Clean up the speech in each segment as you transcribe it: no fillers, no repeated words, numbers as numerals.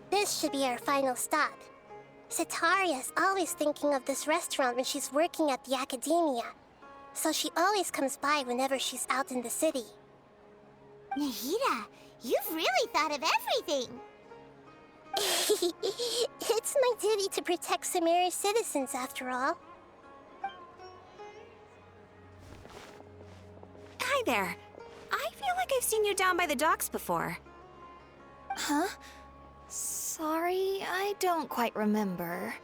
This should be our final stop. Cetaria's always thinking of this restaurant when she's working at the academia, so she always comes by whenever she's out in the city. Nahida, you've really thought of everything! It's my duty to protect Sumeru's citizens, after all. Hi there. I feel like I've seen you down by the docks before. Huh? Sorry, I don't quite remember.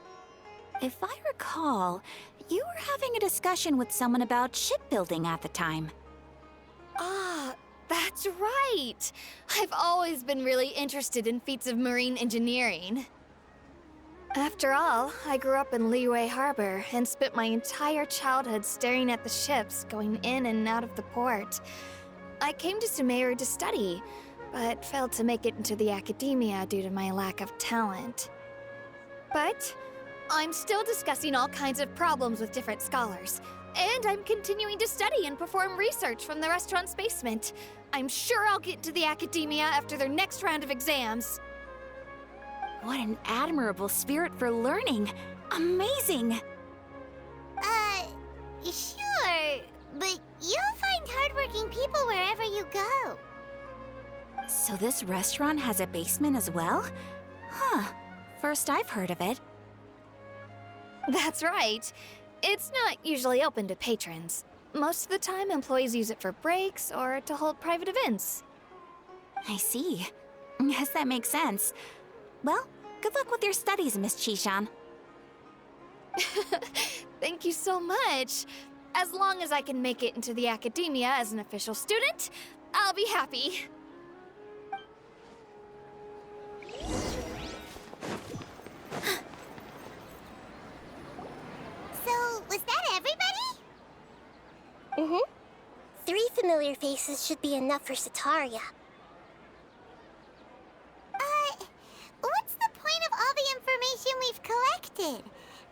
If I recall, you were having a discussion with someone about shipbuilding at the time. Ah, that's right! I've always been really interested in feats of marine engineering. After all, I grew up in Liyue Harbor and spent my entire childhood staring at the ships going in and out of the port. I came to Sumeru to study, but failed to make it into the academia due to my lack of talent. But I'm still discussing all kinds of problems with different scholars, and I'm continuing to study and perform research from the restaurant's basement. I'm sure I'll get into the academia after their next round of exams. What an admirable spirit for learning! Amazing! Sure, but you'll find hardworking people wherever you go. So this restaurant has a basement as well? Huh. First I've heard of it. That's right. It's not usually open to patrons. Most of the time, employees use it for breaks or to hold private events. I see. Yes, that makes sense. Well, good luck with your studies, Miss Chishan. Thank you so much. As long as I can make it into the academia as an official student, I'll be happy. So, was that everybody? Mm-hmm. 3 familiar faces should be enough for Cetaria. What's the point of all the information we've collected?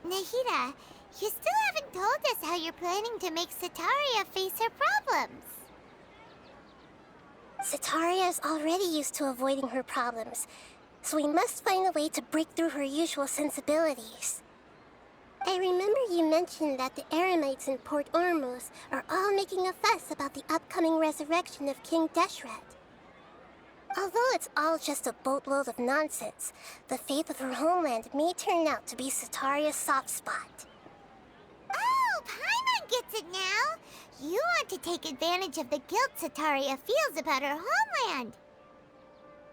Nahida, you still haven't told us how you're planning to make Cetaria face her problems. Cetaria is already used to avoiding her problems, so we must find a way to break through her usual sensibilities. I remember you mentioned that the Eremites in Port Ormuz are all making a fuss about the upcoming resurrection of King Deshret. Although it's all just a boatload of nonsense, the fate of her homeland may turn out to be Cetaria's soft spot. Oh, Paimon gets it now! You want to take advantage of the guilt Cetaria feels about her homeland.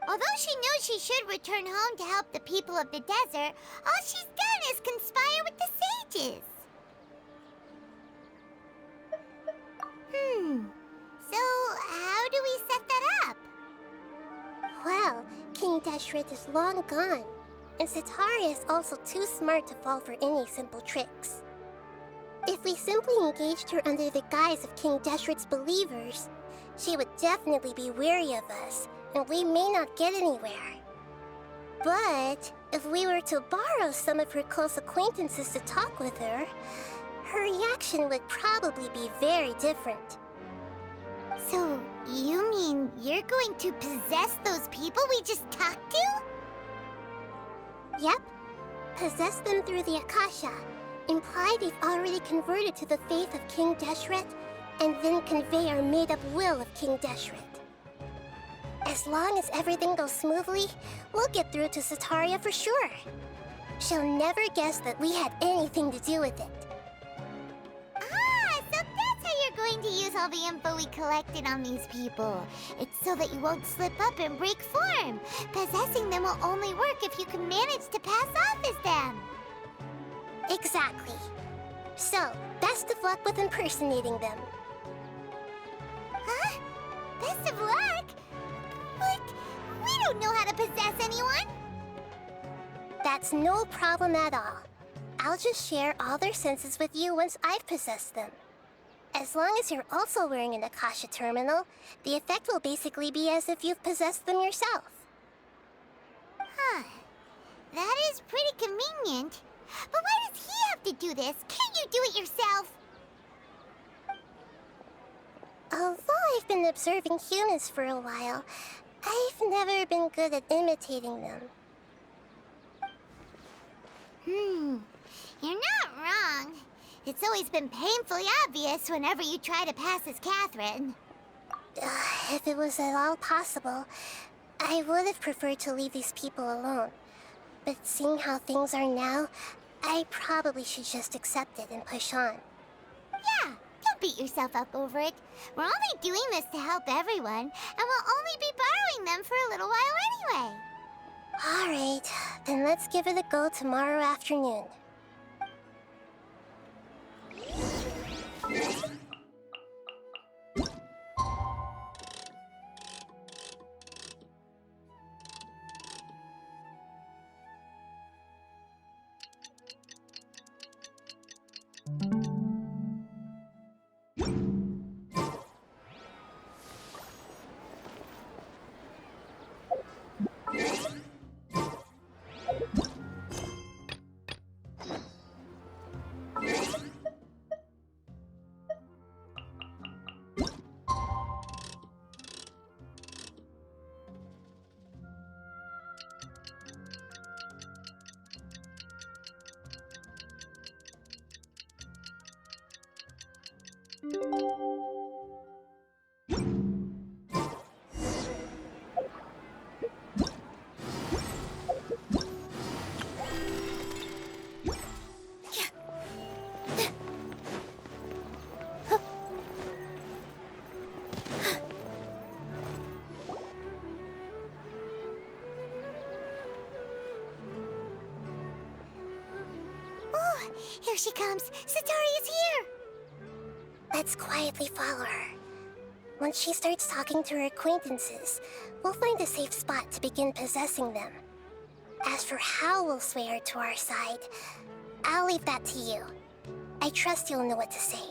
Although she knows she should return home to help the people of the desert, all she's done is conspire with the sages. So how do we set that up? Well, King Deshret is long gone, and Cetaria is also too smart to fall for any simple tricks. If we simply engaged her under the guise of King Deshret's believers, she would definitely be wary of us, and we may not get anywhere. But if we were to borrow some of her close acquaintances to talk with her, her reaction would probably be very different. So, you mean you're going to possess those people we just talked to? Yep. Possess them through the Akasha. Imply they've already converted to the faith of King Deshret, and then convey our made-up will of King Deshret. As long as everything goes smoothly, we'll get through to Cetaria for sure. She'll never guess that we had anything to do with it. Ah, so that's how you're going to use all the info we collected on these people. It's so that you won't slip up and break form. Possessing them will only work if you can manage to pass off as them. Exactly. So, best of luck with impersonating them. Huh? Best of luck? But we don't know how to possess anyone. That's no problem at all. I'll just share all their senses with you once I've possessed them. As long as you're also wearing an Akasha terminal, the effect will basically be as if you've possessed them yourself. Huh. That is pretty convenient. But why does he have to do this? Can't you do it yourself? Although I've been observing humans for a while, I've never been good at imitating them. You're not wrong. It's always been painfully obvious whenever you try to pass as Catherine. If it was at all possible, I would have preferred to leave these people alone. But seeing how things are now, I probably should just accept it and push on. Yeah, don't beat yourself up over it. We're only doing this to help everyone, and we'll only be borrowing them for a little while anyway. Alright, then let's give it a go tomorrow afternoon. Here she comes. Satari is here. Let's quietly follow her. Once she starts talking to her acquaintances, we'll find a safe spot to begin possessing them. As for how we'll sway her to our side, I'll leave that to you. I trust you'll know what to say.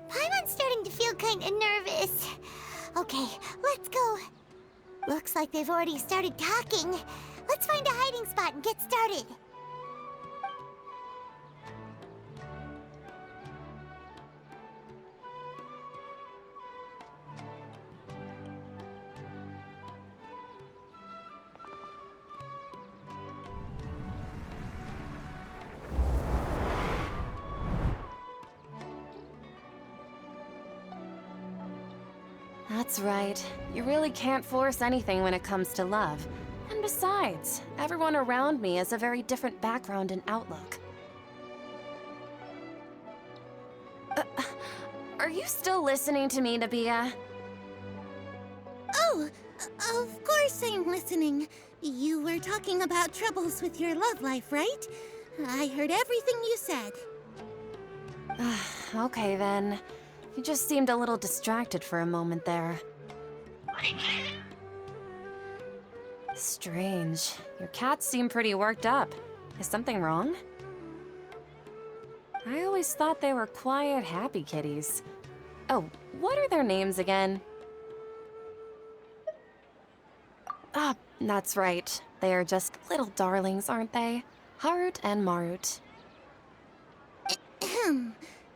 Paimon's starting to feel kinda nervous. Okay, let's go. Looks like they've already started talking. Let's find a hiding spot and get started. That's right. You really can't force anything when it comes to love. And besides, everyone around me has a very different background and outlook. Are you still listening to me, Nabia? Oh, of course I'm listening. You were talking about troubles with your love life, right? I heard everything you said. Okay then. You just seemed a little distracted for a moment there. Strange. Your cats seem pretty worked up. Is something wrong? I always thought they were quiet, happy kitties. Oh, what are their names again? Ah, that's right. They are just little darlings, aren't they? Harut and Marut. Ahem.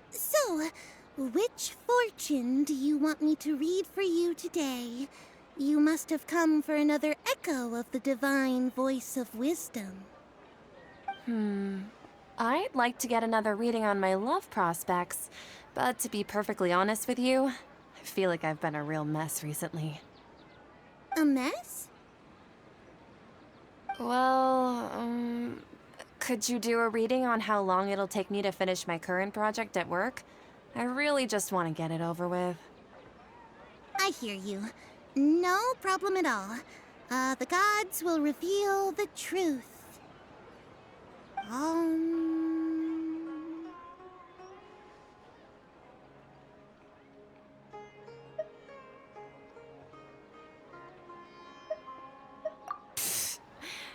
So, which fortune do you want me to read for you today? You must have come for another echo of the divine voice of wisdom. I'd like to get another reading on my love prospects, but to be perfectly honest with you, I feel like I've been a real mess recently. A mess? Well, could you do a reading on how long it'll take me to finish my current project at work? I really just want to get it over with. I hear you. No problem at all. The gods will reveal the truth.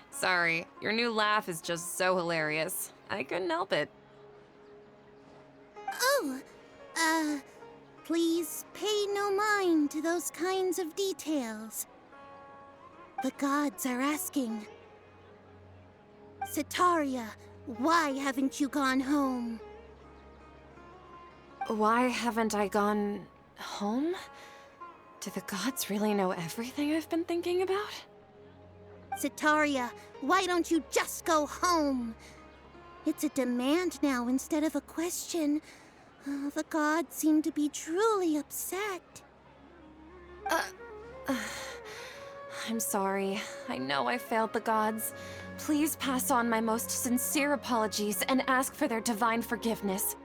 Sorry, your new laugh is just so hilarious. I couldn't help it. Oh, please pay no mind to those kinds of details. The gods are asking. Setaria, why haven't you gone home? Why haven't I gone home? Do the gods really know everything I've been thinking about? Setaria, why don't you just go home? It's a demand now instead of a question. The gods seem to be truly upset. I'm sorry. I know I failed the gods. Please pass on my most sincere apologies and ask for their divine forgiveness.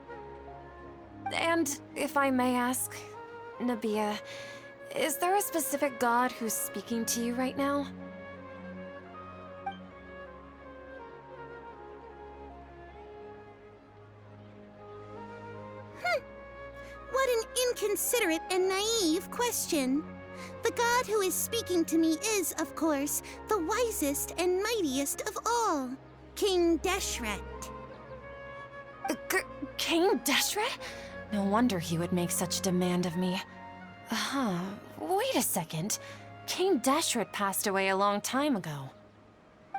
And if I may ask, Nabia, is there a specific god who's speaking to you right now? What an inconsiderate and naive question. The god who is speaking to me is, of course, the wisest and mightiest of all, King Deshret. King Deshret? No wonder he would make such demand of me. Wait a second. King Deshret passed away a long time ago.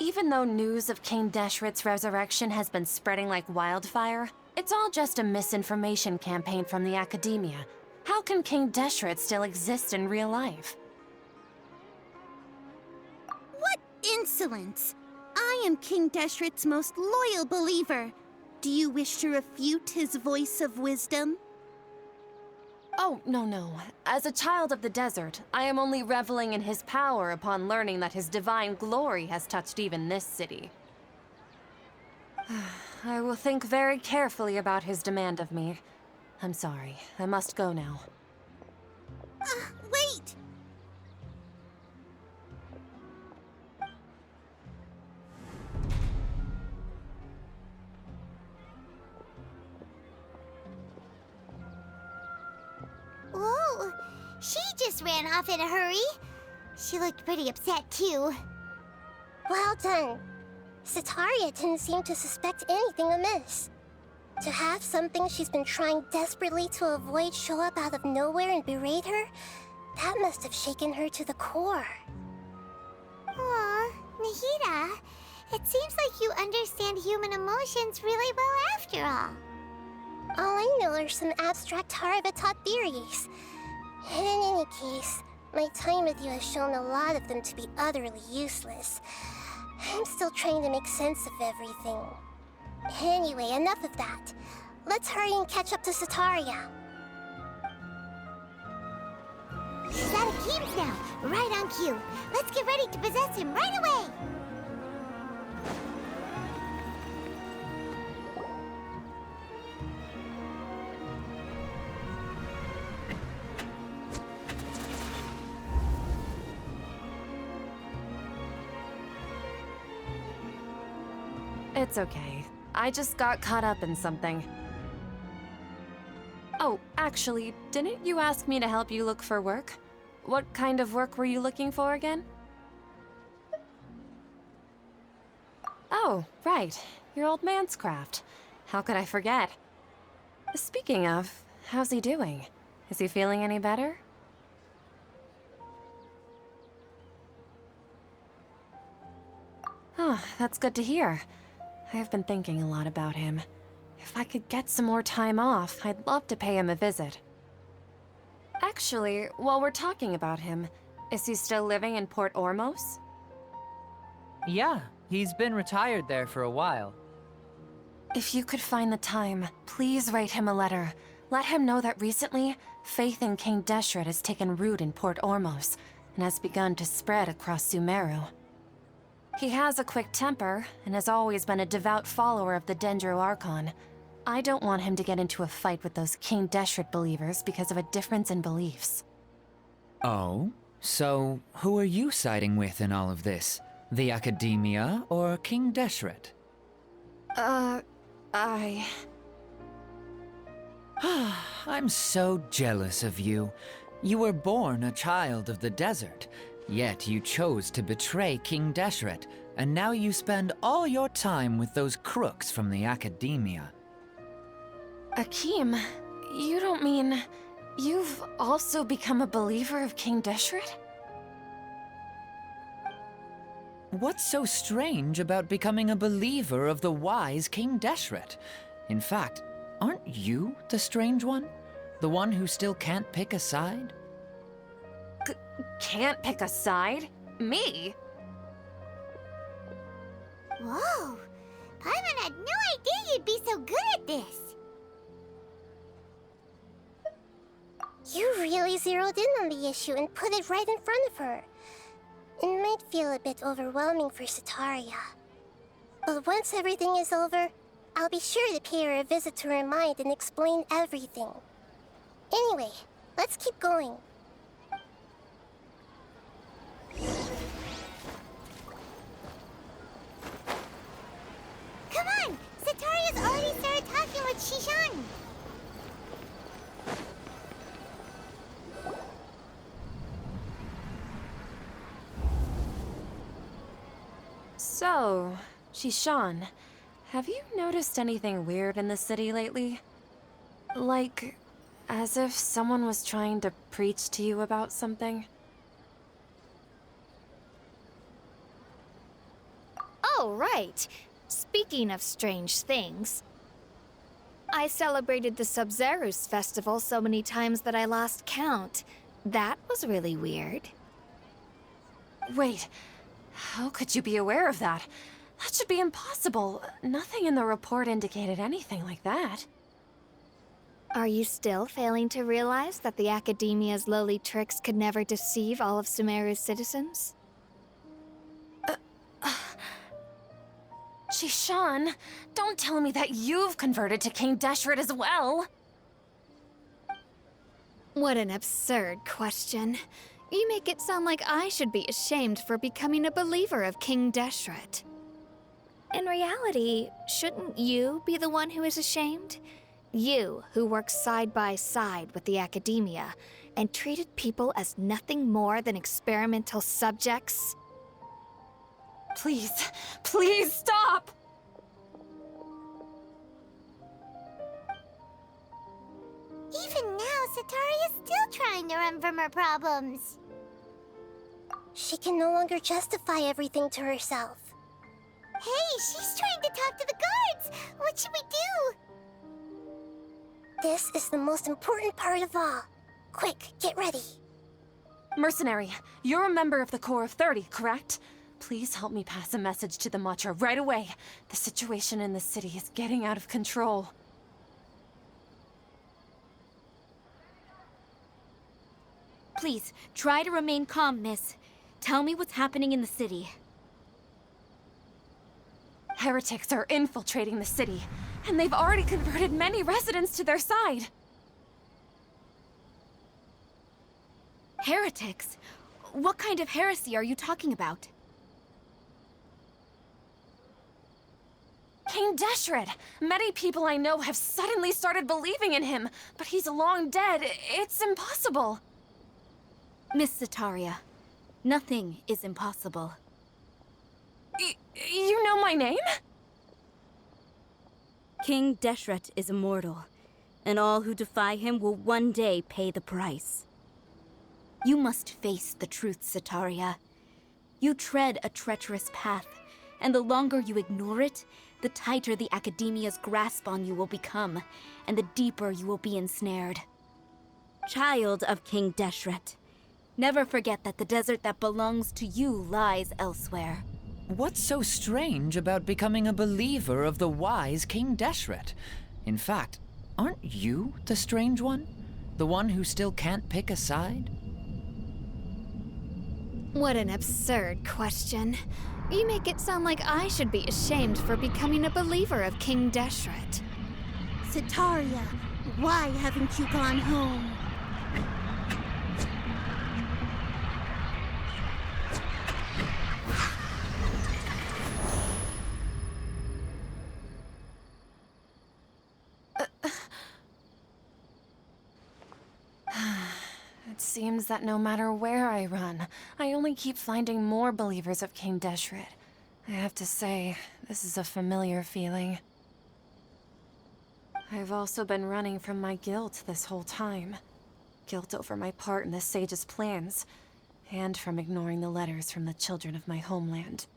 Even though news of King Deshret's resurrection has been spreading like wildfire, it's all just a misinformation campaign from the academia. How can King Deshret still exist in real life? What insolence! I am King Deshret's most loyal believer. Do you wish to refute his voice of wisdom? Oh, no. As a child of the desert, I am only reveling in his power upon learning that his divine glory has touched even this city. I will think very carefully about his demand of me. I'm sorry. I must go now. Wait! Whoa, she just ran off in a hurry. She looked pretty upset, too. Well done. Setaria didn't seem to suspect anything amiss. To have something she's been trying desperately to avoid show up out of nowhere and berate her, that must have shaken her to the core. Aw, Nahida, it seems like you understand human emotions really well after all. All I know are some abstract Harva-taught theories. And in any case, my time with you has shown a lot of them to be utterly useless. I'm still trying to make sense of everything. Anyway, enough of that. Let's hurry and catch up to Setaria. He's out of games now, right on cue. Let's get ready to possess him right away. It's okay. I just got caught up in something. Oh, actually, didn't you ask me to help you look for work? What kind of work were you looking for again? Oh, right. Your old man's craft. How could I forget? Speaking of, how's he doing? Is he feeling any better? Oh, that's good to hear. I've been thinking a lot about him. If I could get some more time off, I'd love to pay him a visit. Actually, while we're talking about him, is he still living in Port Ormos? Yeah, he's been retired there for a while. If you could find the time, please write him a letter. Let him know that recently, faith in King Deshret has taken root in Port Ormos and has begun to spread across Sumeru. He has a quick temper and has always been a devout follower of the Dendro Archon. I don't want him to get into a fight with those King Deshret believers because of a difference in beliefs. Oh? So, who are you siding with in all of this? The Academia or King Deshret? I'm so jealous of you. You were born a child of the desert, yet you chose to betray King Deshret, and now you spend all your time with those crooks from the Academia. Akeem, you don't mean... You've also become a believer of King Deshret? What's so strange about becoming a believer of the wise King Deshret? In fact, aren't you the strange one? The one who still can't pick a side? Can't pick a side? Me? Whoa! Paimon had no idea you'd be so good at this. You really zeroed in on the issue and put it right in front of her. It might feel a bit overwhelming for Setaria. But once everything is over, I'll be sure to pay her a visit to her mind and explain everything. Anyway, let's keep going. Come on! Setaria's already started talking with Shishan. So, Shishan, have you noticed anything weird in the city lately? Like, as if someone was trying to preach to you about something? Oh, right. Speaking of strange things, I celebrated the Sub-Zerus festival so many times that I lost count. That was really weird. Wait, how could you be aware of that? That should be impossible. Nothing in the report indicated anything like that. Are you still failing to realize that the Academia's lowly tricks could never deceive all of Sumeru's citizens? Shishan, don't tell me that you've converted to King Deshret as well! What an absurd question. You make it sound like I should be ashamed for becoming a believer of King Deshret. In reality, shouldn't you be the one who is ashamed? You, who works side by side with the Academia and treated people as nothing more than experimental subjects? Please, please stop! Even now, Setaria's still trying to run from her problems. She can no longer justify everything to herself. Hey, she's trying to talk to the guards! What should we do? This is the most important part of all. Quick, get ready. Mercenary, you're a member of the Corps of 30, correct? Please help me pass a message to the Matcha right away. The situation in the city is getting out of control. Please, try to remain calm, miss. Tell me what's happening in the city. Heretics are infiltrating the city, and they've already converted many residents to their side. Heretics? What kind of heresy are you talking about? King Deshret! Many people I know have suddenly started believing in him, but he's long dead. It's impossible. Miss Setaria, nothing is impossible. You know my name? King Deshret is immortal, and all who defy him will one day pay the price. You must face the truth, Setaria. You tread a treacherous path, and the longer you ignore it, the tighter the Academia's grasp on you will become, and the deeper you will be ensnared. Child of King Deshret, never forget that the desert that belongs to you lies elsewhere. What's so strange about becoming a believer of the wise King Deshret? In fact, aren't you the strange one? The one who still can't pick a side? What an absurd question. You make it sound like I should be ashamed for becoming a believer of King Deshret. Setaria, why haven't you gone home? It seems that no matter where I run, I only keep finding more believers of King Deshret. I have to say, this is a familiar feeling. I've also been running from my guilt this whole time. Guilt over my part in the Sage's plans, and from ignoring the letters from the children of my homeland.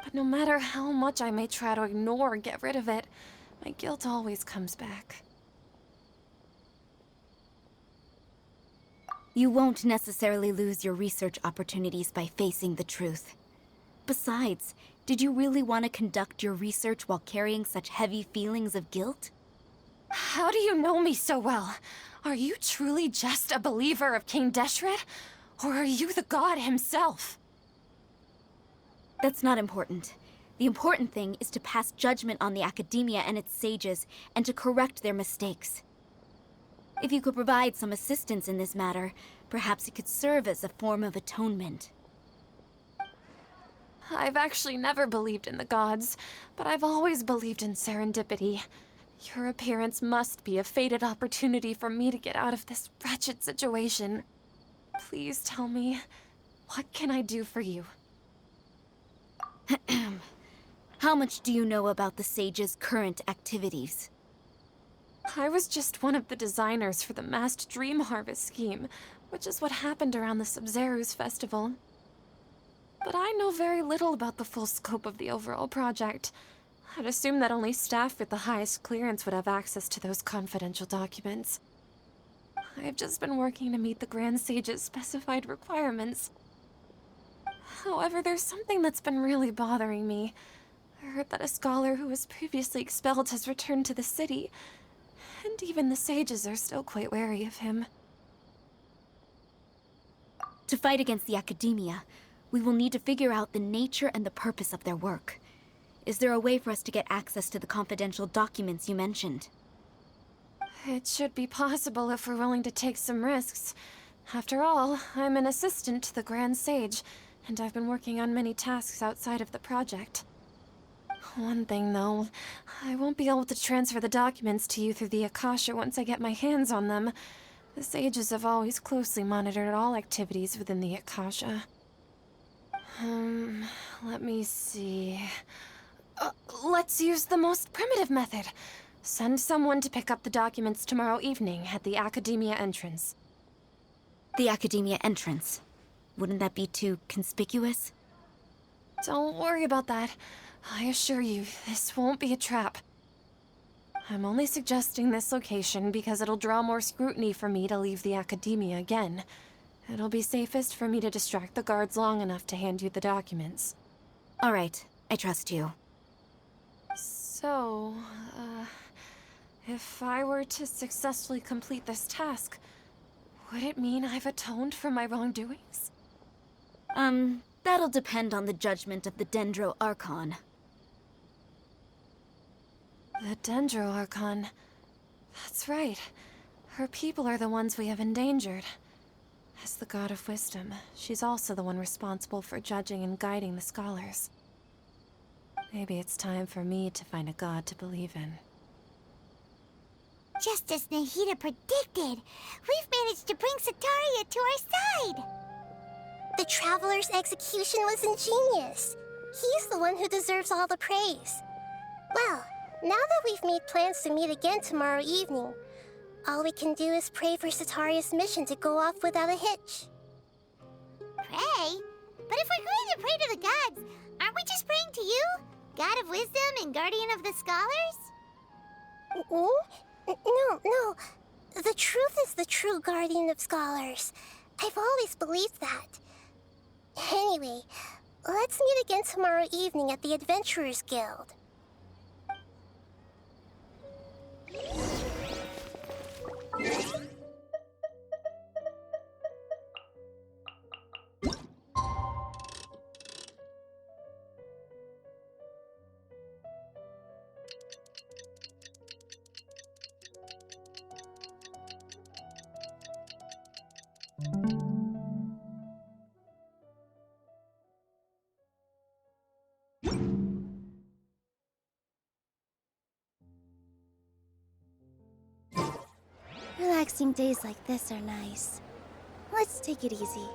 But no matter how much I may try to ignore or get rid of it, my guilt always comes back. You won't necessarily lose your research opportunities by facing the truth. Besides, did you really want to conduct your research while carrying such heavy feelings of guilt? How do you know me so well? Are you truly just a believer of King Deshret? Or are you the god himself? That's not important. The important thing is to pass judgment on the academia and its sages, and to correct their mistakes. If you could provide some assistance in this matter, perhaps it could serve as a form of atonement. I've actually never believed in the gods, but I've always believed in serendipity. Your appearance must be a fated opportunity for me to get out of this wretched situation. Please tell me, what can I do for you? How much do you know about the sage's current activities? I was just one of the designers for the massed dream harvest scheme, which is what happened around the Sumeru's festival. But I know very little about the full scope of the overall project. I'd assume that only staff with the highest clearance would have access to those confidential documents. I've just been working to meet the Grand Sage's specified requirements. However, there's something that's been really bothering me. I heard that a scholar who was previously expelled has returned to the city, and even the sages are still quite wary of him. To fight against the academia, we will need to figure out the nature and the purpose of their work. Is there a way for us to get access to the confidential documents you mentioned? It should be possible if we're willing to take some risks. After all, I'm an assistant to the Grand Sage, and I've been working on many tasks outside of the project. One thing, though, I won't be able to transfer the documents to you through the Akasha once I get my hands on them. The sages have always closely monitored all activities within the Akasha. Let me see... let's use the most primitive method. Send someone to pick up the documents tomorrow evening at the Academia entrance. The Academia entrance? Wouldn't that be too conspicuous? Don't worry about that. I assure you, this won't be a trap. I'm only suggesting this location because it'll draw more scrutiny for me to leave the Academia again. It'll be safest for me to distract the guards long enough to hand you the documents. All right, I trust you. So, if I were to successfully complete this task, would it mean I've atoned for my wrongdoings? That'll depend on the judgment of the Dendro Archon. The Dendro Archon. That's right. Her people are the ones we have endangered. As the God of Wisdom, she's also the one responsible for judging and guiding the scholars. Maybe it's time for me to find a god to believe in. Just as Nahida predicted, we've managed to bring Setaria to our side. The Traveler's execution was ingenious. He's the one who deserves all the praise. Well, now that we've made plans to meet again tomorrow evening, all we can do is pray for Setaria's mission to go off without a hitch. Pray? But if we're going to pray to the gods, aren't we just praying to you? God of Wisdom and Guardian of the Scholars? No. The truth is the true Guardian of Scholars. I've always believed that. Anyway, let's meet again tomorrow evening at the Adventurers Guild. Relaxing days like this are nice. Let's take it easy.